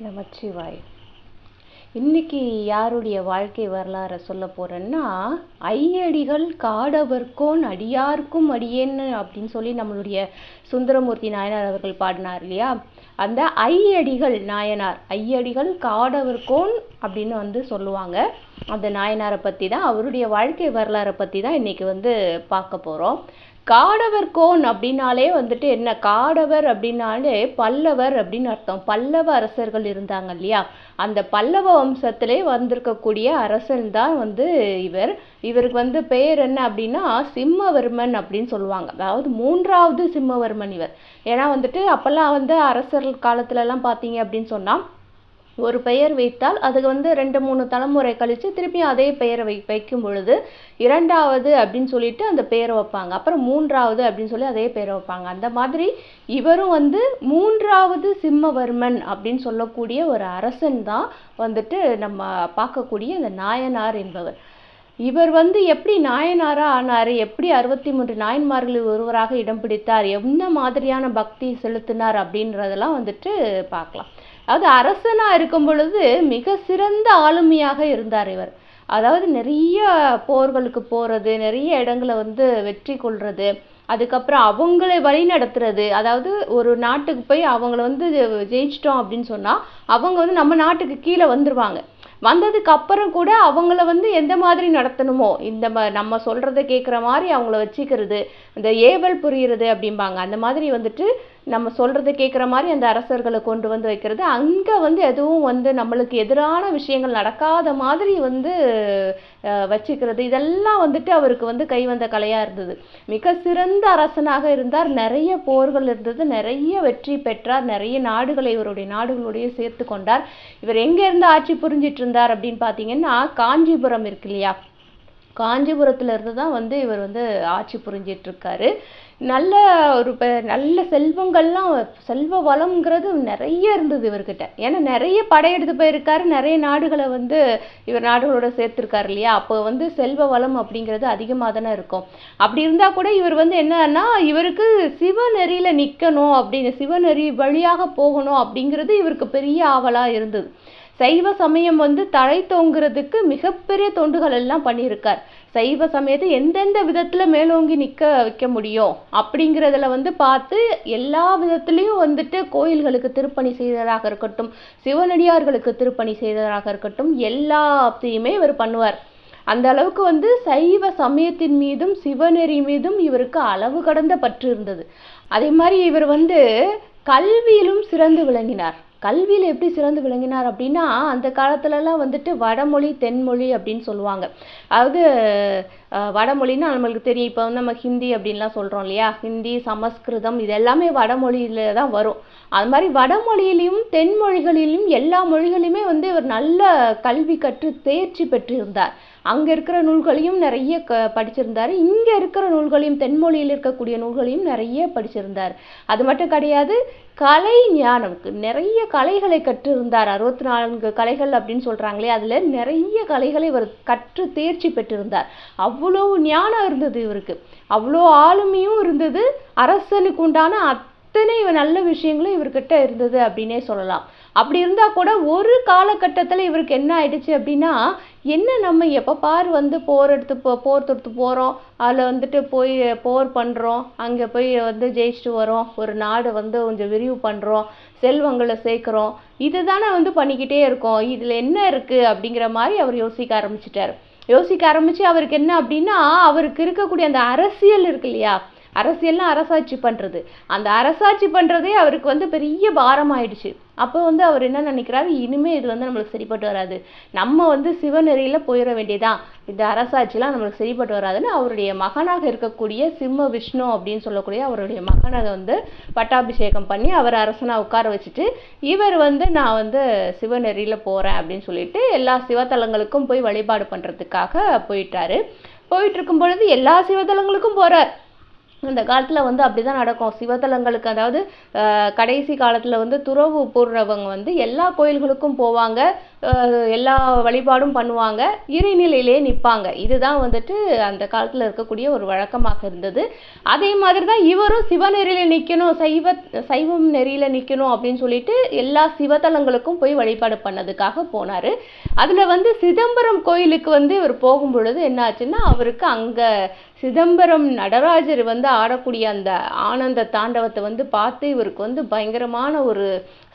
நமச்சிவாய். இன்னைக்கு யாருடைய வாழ்க்கை வரலாறை சொல்ல போறேன்னா, ஐயடிகள் காடவர்கோன் அடியார்க்கும் அடியேன்னு அப்படின்னு சொல்லி நம்மளுடைய சுந்தரமூர்த்தி நாயனார் அவர்கள் பாடினார் இல்லையா. அந்த ஐயடிகள் நாயனார், ஐயடிகள் காடவர்கோன் அப்படின்னு சொல்லுவாங்க. அந்த நாயனாரை பற்றி தான், அவருடைய வாழ்க்கை வரலாறை பற்றி தான் இன்னைக்கு பார்க்க போகிறோம். காடவர்கோன் அப்படின்னாலே என்ன, காடவர் அப்படின்னாலே பல்லவர் அப்படின்னு அர்த்தம். பல்லவ அரசர்கள் இருந்தாங்க இல்லையா, அந்த பல்லவ வம்சத்திலே வந்திருக்கக்கூடிய அரசன் தான் இவருக்கு பெயர் என்ன அப்படின்னா சிம்மவர்மன் அப்படின்னு சொல்லுவாங்க. அதாவது 3வது சிம்மவர்மன் இவர். ஏன்னா அப்பெல்லாம் அரசர்கள் காலத்துலலாம் பார்த்தீங்க அப்படின்னு சொன்னால், ஒரு பெயர் வைத்தால் அதுக்கு 2-3 தலைமுறை கழித்து திருப்பி அதே பெயரை வைக்கும் பொழுது 2வது அப்படின்னு சொல்லிட்டு அந்த பெயரை வைப்பாங்க. அப்புறம் 3வது அப்படின்னு சொல்லி அதே பெயரை வைப்பாங்க. அந்த மாதிரி இவரும் 3வது சிம்மவர்மன் அப்படின்னு சொல்லக்கூடிய ஒரு அரசன் தான் நம்ம பார்க்கக்கூடிய இந்த நாயனார் என்பவர். இவர் எப்படி நாயனாரா ஆனார், எப்படி 63 நாயன்மார்களில் ஒருவராக இடம் பிடித்தார், என்ன மாதிரியான பக்தி செலுத்தினார் அப்படின்றதெல்லாம் பார்க்கலாம். அதாவது அரசனா இருக்கும் பொழுது மிக சிறந்த ஆளுமையாக இருந்தார் இவர். அதாவது நிறைய போர்களுக்கு போறது, நிறைய இடங்களை வெற்றி கொள்றது, அதுக்கப்புறம் அவங்களை வழி நடத்துறது. அதாவது ஒரு நாட்டுக்கு போய் அவங்கள ஜெயிச்சிட்டோம் அப்படின்னு சொன்னா அவங்க நம்ம நாட்டுக்கு கீழே வந்துருவாங்க. வந்ததுக்கு அப்புறம் கூட அவங்கள எந்த மாதிரி நடத்தணுமோ, நம்ம சொல்றதை கேட்குற மாதிரி அவங்கள வச்சுக்கிறது, இந்த ஏவல் புரியுறது அப்படிம்பாங்க. அந்த மாதிரி நம்ம சொல்றதை கேட்குற மாதிரி அந்த அரசர்களை கொண்டு வைக்கிறது. அங்கே எதுவும் நம்மளுக்கு எதிரான விஷயங்கள் நடக்காத மாதிரி வச்சுக்கிறது. இதெல்லாம் அவருக்கு கை வந்த கலையாக இருந்தது. மிக சிறந்த அரசனாக இருந்தார். நிறைய போர்கள் இருந்தது, நிறைய வெற்றி பெற்றார், நிறைய நாடுகளை இவருடைய நாடுகளுடைய சேர்த்து கொண்டார். இவர் எங்கேருந்து ஆட்சி புரிஞ்சிட்டு இருந்தார் அப்படின்னு பார்த்தீங்கன்னா, காஞ்சிபுரம் இருக்கு இல்லையா, காஞ்சிபுரத்துல இருந்து தான் இவர் ஆட்சி புரிஞ்சிட்டு இருக்காரு. நல்ல நல்ல செல்வங்கள்லாம், செல்வ வளம்ங்கிறது நிறைய இருந்தது இவர்கிட்ட. ஏன்னா நிறைய படையெடுத்து போயிருக்காரு, நிறைய நாடுகளை இவர் நாடுகளோட சேர்த்துருக்காரு இல்லையா. அப்போ செல்வ வளம் அப்படிங்கிறது அதிகமாக தானே இருக்கும். அப்படி இருந்தால் கூட இவர் என்னன்னா, இவருக்கு சிவநெறியில் நிற்கணும் அப்படின்னு, சிவநெறி வழியாக போகணும் அப்படிங்கிறது இவருக்கு பெரிய ஆவலாக இருந்தது. சைவ சமயம் தலை தோங்குறதுக்கு மிகப்பெரிய தொண்டுகள் எல்லாம் பண்ணியிருக்கார். சைவ சமயத்தை எந்தெந்த விதத்துல மேலோங்கி நிற்க வைக்க முடியும் அப்படிங்கிறதுல பார்த்து எல்லா விதத்துலையும் கோயில்களுக்கு திருப்பணி செய்ததாக இருக்கட்டும், சிவனடியார்களுக்கு திருப்பணி செய்ததாக இருக்கட்டும், எல்லாத்தையுமே இவர் பண்ணுவார். அந்த அளவுக்கு சைவ சமயத்தின் மீதும் சிவநெறி மீதும் இவருக்கு அளவு கடந்த பற்று இருந்தது. அதே மாதிரி இவர் கல்வியிலும் சிறந்து விளங்கினார். கல்வியில் எப்படி சிறந்து விளங்கினார் அப்படின்னா, அந்த காலத்துலலாம் வடமொழி தென்மொழி அப்படின்னு சொல்லுவாங்க. அதாவது வடமொழின்னா நம்மளுக்கு தெரியும், இப்போ நம்ம ஹிந்தி அப்படின்லாம் சொல்கிறோம் இல்லையா, ஹிந்தி சமஸ்கிருதம் இது எல்லாமே வடமொழியில தான் வரும். அது மாதிரி வடமொழியிலையும் தென்மொழிகளிலும் எல்லா மொழிகளிலுமே இவர் நல்ல கல்வி கற்று தேர்ச்சி பெற்றிருந்தார். அங்கே இருக்கிற நூல்களையும் நிறைய படிச்சிருந்தார், இங்கே இருக்கிற நூல்களையும் தென்மொழியில் இருக்கக்கூடிய நூல்களையும் நிறைய படிச்சிருந்தார். அது மட்டும் கிடையாது, கலை ஞானம், நிறைய கலைகளை கற்றிருந்தார். 64 கலைகள் அப்படின்னு சொல்கிறாங்களே, அதில் நிறைய கலைகளை இவர் கற்று தேர்ச்சி பெற்றிருந்தார். அவ்வளோ ஞானம் இருந்தது இவருக்கு, அவ்வளோ ஆளுமையும் இருந்தது, அரசனுக்கு உண்டான அத்தனை நல்ல விஷயங்களும் இவர்கிட்ட இருந்தது அப்படின்னே சொல்லலாம். அப்படி இருந்தால் கூட ஒரு காலகட்டத்தில் இவருக்கு என்ன ஆயிடுச்சு அப்படின்னா, என்ன நம்ம எப்போ பார் போர் தொடுத்து போகிறோம், அதில் போய் போர் பண்ணுறோம், அங்கே போய் ஜெயிச்சுட்டு வரோம், ஒரு நாடு கொஞ்சம் விரிவு பண்ணுறோம், செல்வங்களை சேர்க்குறோம், இதுதானே பண்ணிக்கிட்டே இருக்கோம், இதில் என்ன இருக்குது அப்படிங்கிற மாதிரி அவர் யோசிக்க ஆரம்பிச்சிட்டார். யோசிக்க ஆரம்பித்து அவருக்கு என்ன அப்படின்னா, அவருக்கு இருக்கக்கூடிய அந்த அரசியல் இருக்கு இல்லையா, அரசியல்லாம் அரசாட்சி பண்ணுறது, அந்த அரசாட்சி பண்ணுறதே அவருக்கு பெரிய பாரம் ஆயிடுச்சு. அப்போ அவர் என்ன நினைக்கிறாரு, இனிமேல் இது நம்மளுக்கு சரிப்பட்டு வராது, நம்ம சிவநெறியில் போயிட வேண்டியதான், இந்த அரசாட்சிலாம் நம்மளுக்கு சரிப்பட்டு வராதுன்னு அவருடைய மகனாக இருக்கக்கூடிய சிம்ம விஷ்ணு அப்படின்னு சொல்லக்கூடிய அவருடைய மகனை பட்டாபிஷேகம் பண்ணி அவர் அரசனாக உட்கார வச்சுட்டு, இவர் நான் சிவநெறியில் போகிறேன் அப்படின்னு சொல்லிட்டு எல்லா சிவத்தலங்களுக்கும் போய் வழிபாடு பண்ணுறதுக்காக போயிட்டாரு. போயிட்டு இருக்கும் பொழுது எல்லா சிவத்தலங்களுக்கும் போகிறார். அந்த காலத்தில் அப்படிதான் நடக்கும் சிவத்தலங்களுக்கு. அதாவது கடைசி காலத்தில் துறவு போடுறவங்க எல்லா கோயில்களுக்கும் போவாங்க, எல்லா வழிபாடும் பண்ணுவாங்க, இறைநிலையிலே நிற்பாங்க. இதுதான் வந்துட்டு அந்த காலத்தில் இருக்கக்கூடிய ஒரு வழக்கமாக இருந்தது. அதே மாதிரி தான் இவரும் சிவநெறியில் நிற்கணும், சைவம் நெறியில் நிற்கணும் அப்படின்னு சொல்லிட்டு எல்லா சிவத்தலங்களுக்கும் போய் வழிபாடு பண்ணதுக்காக போனார். அதில் வந்து சிதம்பரம் கோயிலுக்கு வந்து இவர் போகும் பொழுது என்ன ஆச்சுன்னா, அவருக்கு அங்கே சிதம்பரம் நடராஜர் வந்து ஆடக்கூடிய அந்த ஆனந்த தாண்டவத்தை வந்து பார்த்து இவருக்கு வந்து பயங்கரமான ஒரு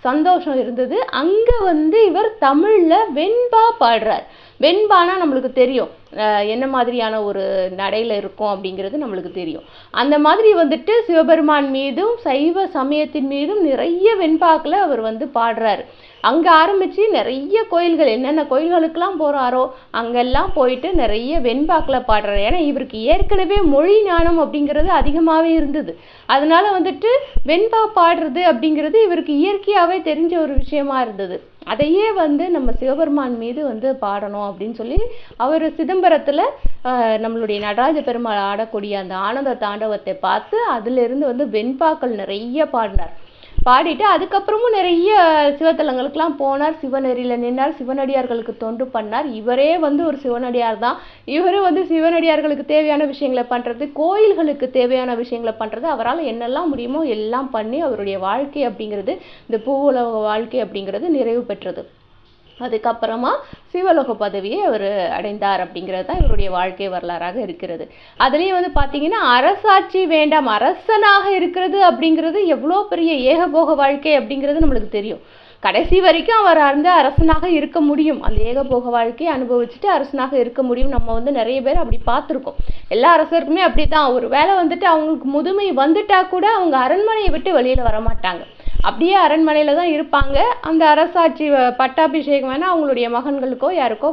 சந்தோஷம் இருந்தது. அங்கே வந்து இவர் தமிழில் வெண்பா பாடுறார். வெண்பானா நம்மளுக்கு தெரியும் என்ன மாதிரியான ஒரு நடையில் இருக்கும் அப்படிங்கிறது நம்மளுக்கு தெரியும். அந்த மாதிரி வந்துட்டு சிவபெருமான் மீதும் சைவ சமயத்தின் மீதும் நிறைய வெண்பாக்களை அவர் வந்து பாடுறாரு. அங்கே ஆரம்பித்து நிறைய கோயில்கள், என்னென்ன கோயில்களுக்கெல்லாம் போகிறாரோ அங்கெல்லாம் போயிட்டு நிறைய வெண்பாக்களை பாடுறாரு. ஏன்னா இவருக்கு ஏற்கனவே மொழி ஞானம் அப்படிங்கிறது அதிகமாகவே இருந்தது. அதனால வந்துட்டு வெண்பா பாடுறது அப்படிங்கிறது இவருக்கு இயற்கையாகவே தெரிஞ்ச ஒரு விஷயமா இருந்தது. அதையே வந்து நம்ம சிவபெருமான் மீது வந்து பாடணும் அப்படின்னு சொல்லி அவர் சிதம்பரத்தில் நம்மளுடைய நடராஜ பெருமாள் ஆடக்கூடிய அந்த ஆனந்த தாண்டவத்தை பார்த்து அதிலிருந்து வந்து வெண்பாக்கள் நிறைய பாடினார். பாடிட்டு அதுக்கப்புறமும் நிறைய சிவத்தலங்களுக்கெல்லாம் போனார், சிவநெறியில் நின்றார், சிவனடியார்களுக்கு தொண்டு பண்ணார். இவரே வந்து ஒரு சிவனடியார் தான். இவரு வந்து சிவனடியார்களுக்கு தேவையான விஷயங்களை பண்ணுறது, கோயில்களுக்கு தேவையான விஷயங்களை பண்ணுறது, அவரால் என்னெல்லாம் முடியுமோ எல்லாம் பண்ணி அவருடைய வாழ்க்கை அப்படிங்கிறது, இந்த பூவுலக வாழ்க்கை அப்படிங்கிறது நிறைவு பெற்றது. அதுக்கப்புறமா சிவலோக பதவியை அவர் அடைந்தார் அப்படிங்கிறது தான் இவருடைய வாழ்க்கை வரலாறாக இருக்கிறது. அதுலேயும் வந்து பார்த்தீங்கன்னா அரசாட்சி வேண்டாம், அரசனாக இருக்கிறது அப்படிங்கிறது எவ்வளோ பெரிய ஏகபோக வாழ்க்கை அப்படிங்கிறது நம்மளுக்கு தெரியும். கடைசி வரைக்கும் அவர் வந்து அரசனாக இருக்க முடியும், அந்த ஏகபோக வாழ்க்கையை அனுபவிச்சுட்டு அரசனாக இருக்க முடியும். நம்ம வந்து நிறைய பேர் அப்படி பார்த்துருக்கோம். எல்லா அரசருக்குமே அப்படி தான். ஒரு வேளை வந்துட்டு அவங்களுக்கு முதுமை வந்துட்டா கூட அவங்க அரண்மனையை விட்டு வெளியில் வரமாட்டாங்க, அப்படியே அரண்மனையில் தான் இருப்பாங்க. அந்த அரசாட்சி பட்டாபிஷேகம் வேணால் அவங்களுடைய மகன்களுக்கோ யாருக்கோ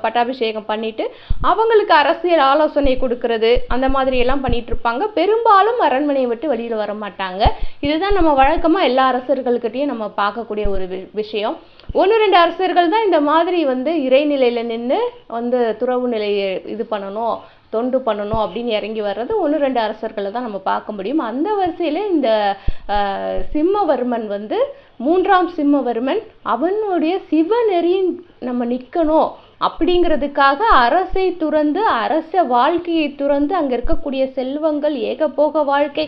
பட்டாபிஷேகம் பண்ணிட்டு அவங்களுக்கு அரசியல் ஆலோசனை கொடுக்கறது அந்த மாதிரியெல்லாம் பண்ணிட்டு இருப்பாங்க. பெரும்பாலும் அரண்மனையை விட்டு வெளியில் வர மாட்டாங்க. இதுதான் நம்ம வழக்கமாக எல்லா அரசர்கள்கிட்டையும் நம்ம பார்க்கக்கூடிய ஒரு விஷயம். 1-2 அரசர்கள் தான் இந்த மாதிரி வந்து இறைநிலையில் நின்று வந்து துறவு நிலையை இது பண்ணணும், தொண்டு பண்ணணும் அப்படின்னு இறங்கி வர்றது 1-2 அரசர்களை தான் நம்ம பார்க்க முடியும். அந்த வரிசையில் இந்த சிம்மவர்மன் வந்து 3ஆம் சிம்மவர்மன் அவனுடைய சிவநெறியின் நம்ம நிற்கணும் அப்படிங்கிறதுக்காக அரசை துறந்து, அரச வாழ்க்கையை துறந்து, அங்கே இருக்கக்கூடிய செல்வங்கள், ஏகபோக வாழ்க்கை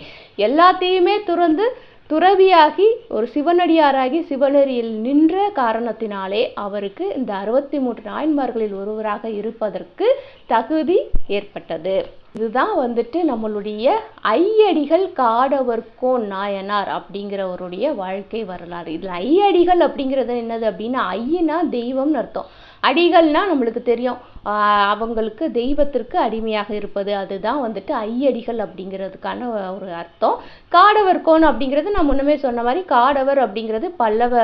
எல்லாத்தையுமே துறந்து துறவியாகி ஒரு சிவனடியாராகி சிவநெறியில் நின்ற காரணத்தினாலே அவருக்கு இந்த 63 நாயன்மார்களில் ஒருவராக இருப்பதற்கு தகுதி ஏற்பட்டது. இதுதான் வந்துட்டு நம்மளுடைய ஐயடிகள் காடவர்கோன் நாயனார் அப்படிங்கிறவருடைய வாழ்க்கை வரலாறு. இதில் ஐயடிகள் அப்படிங்கிறது என்னது அப்படின்னா, ஐயனா தெய்வம்னு அர்த்தம், அடிகள்னா நம்மளுக்கு தெரியும் அவங்களுக்கு தெய்வத்திற்கு அடிமையாக இருப்பது, அதுதான் வந்துட்டு ஐயடிகள் அப்படிங்கிறதுக்கான ஒரு அர்த்தம். காடவர்கோன் அப்படிங்கிறது நான் முன்னமே சொன்ன மாதிரி, காடவர் அப்படிங்கிறது பல்லவ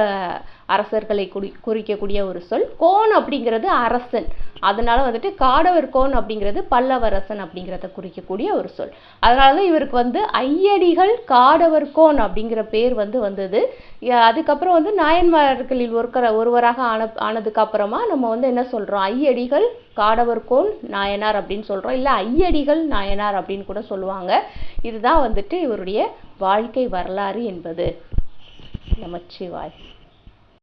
அரசர்களை குறிக்கக்கூடிய ஒரு சொல். கோன் அப்படிங்கிறது அரசன், அதனால வந்துட்டு காடவர்கோன் அப்படிங்கிறது பல்லவரசன் அப்படிங்கிறத குறிக்கக்கூடிய ஒரு சொல். அதனால தான் இவருக்கு வந்து ஐயடிகள் காடவர்கோன் அப்படிங்கிற பேர் வந்து வந்தது. அதுக்கப்புறம் வந்து நாயன்மார்களில் ஒருவராக ஆனதுக்கு அப்புறமா நம்ம வந்து என்ன சொல்றோம், ஐயடிகள் காடவர்கோன் நாயனார் அப்படின்னு சொல்றோம், இல்லை ஐயடிகள் நாயனார் அப்படின்னு கூட சொல்லுவாங்க. இதுதான் வந்துட்டு இவருடைய வாழ்க்கை வரலாறு என்பது. நமச்சிவாய்.